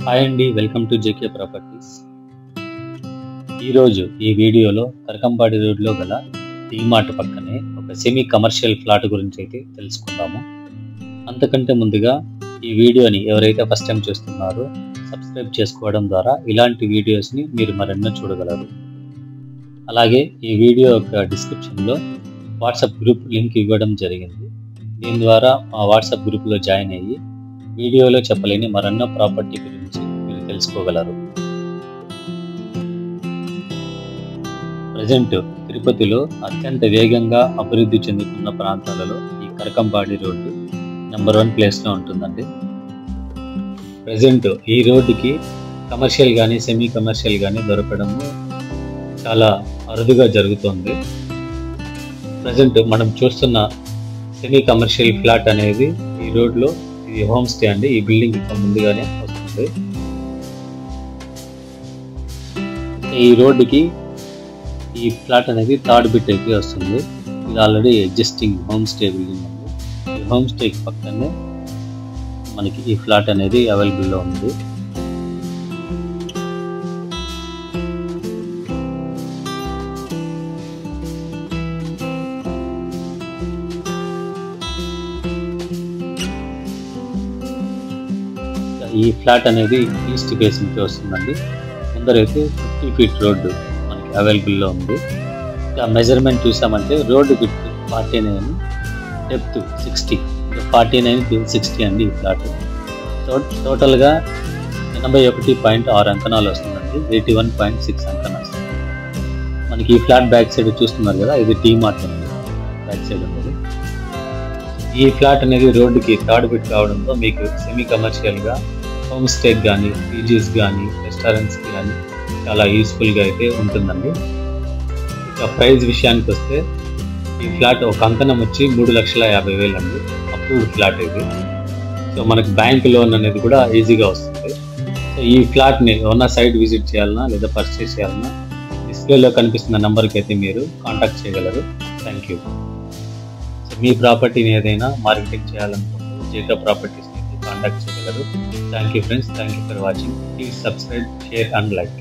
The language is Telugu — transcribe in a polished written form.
హాయ్ అండి, వెల్కమ్ టు జేకే ప్రాపర్టీస్. ఈరోజు ఈ వీడియోలో కరకంపాడి రోడ్లో గల డీమార్ట్ పక్కనే ఒక సెమీ కమర్షియల్ ఫ్లాట్ గురించి అయితే తెలుసుకుందాము. అంతకంటే ముందుగా ఈ వీడియోని ఎవరైతే ఫస్ట్ టైం చూస్తున్నారో సబ్స్క్రైబ్ చేసుకోవడం ద్వారా ఇలాంటి వీడియోస్ని మీరు మరెన్నో చూడగలరు. అలాగే ఈ వీడియో యొక్క డిస్క్రిప్షన్లో వాట్సాప్ గ్రూప్ లింక్ ఇవ్వడం జరిగింది. దీని ద్వారా మా వాట్సాప్ గ్రూప్లో జాయిన్ అయ్యి వీడియోలో చెప్పలేని మరెన్నో ప్రాపర్టీ గురించి మీరు తెలుసుకోగలరు. ప్రజెంట్ తిరుపతిలో అత్యంత వేగంగా అభివృద్ధి చెందుతున్న ప్రాంతాలలో ఈ కరకంపాడి రోడ్డు నెంబర్ 1 ప్లేస్లో ఉంటుందండి. ప్రజెంట్ ఈ రోడ్డుకి కమర్షియల్ కానీ సెమీ కమర్షియల్ కానీ దొరకడము చాలా అరుదుగా జరుగుతుంది. ప్రజెంట్ మనం చూస్తున్న సెమీ కమర్షియల్ ఫ్లాట్ అనేది ఈ రోడ్లో ఇది హోమ్ స్టే అండి. ఈ బిల్డింగ్ ఇంకా ముందుగానే వస్తుంది. ఈ రోడ్డుకి ఈ ఫ్లాట్ అనేది థర్డ్ బిట్ అయితే వస్తుంది. ఇది already existing home stay building ఉంది. ఈ హోమ్ స్టేకి పక్కనే మనకి ఈ ఫ్లాట్ అనేది అవైలబుల్లో ఉంది. ఈ ఫ్లాట్ అనేది ఈస్ట్ ఫేసింగ్కి వస్తుందండి. ముందరైతే 50 ఫీట్ రోడ్డు మనకి అవైలబుల్లో ఉంది. ఇంకా మెజర్మెంట్ చూసామంటే రోడ్డు విడ్త్ 49, డెప్త్ 60, 49 60 అండి ఈ ఫ్లాట్. టోటల్గా 81.6 అంకణాలు వస్తుందండి. 81.6 అంకణాలు వస్తుంది. మనకి ఈ ఫ్లాట్ బ్యాక్ సైడ్ చూస్తున్నారు కదా, ఇది డీమార్ట్ అండి బ్యాక్ సైడ్ ఉన్నది. ఈ ఫ్లాట్ అనేది రోడ్డుకి థర్డ్ బిట్ కావడంతో మీకు సెమీ కమర్షియల్గా హోమ్ స్టేకి కానీ పీజీస్ కానీ రెస్టారెంట్స్కి కానీ చాలా యూస్ఫుల్గా అయితే ఉంటుందండి. ఇక ప్రైస్ విషయానికి వస్తే ఈ ఫ్లాట్ ఒక అంకణం వచ్చి 3,50,000 అండి. అప్రూవ్డ్ ఫ్లాట్ ఇది. సో మనకు బ్యాంక్ లోన్ అనేది కూడా ఈజీగా వస్తుంది. సో ఈ ఫ్లాట్ని ఏమన్నా సైట్ విజిట్ చేయాలన్నా లేదా పర్చేస్ చేయాలన్నా డిస్ప్లేలో కనిపిస్తున్న నెంబర్కి అయితే మీరు కాంటాక్ట్ చేయగలరు. Thank you. సో మీ ప్రాపర్టీని ఏదైనా మార్కెటింగ్ చేయాలనుకుంటే జేకే ప్రాపర్టీస్ని కాంటాక్ట్ చేయగలరు. Thank you friends. Thank you for watching. Please subscribe, share and like.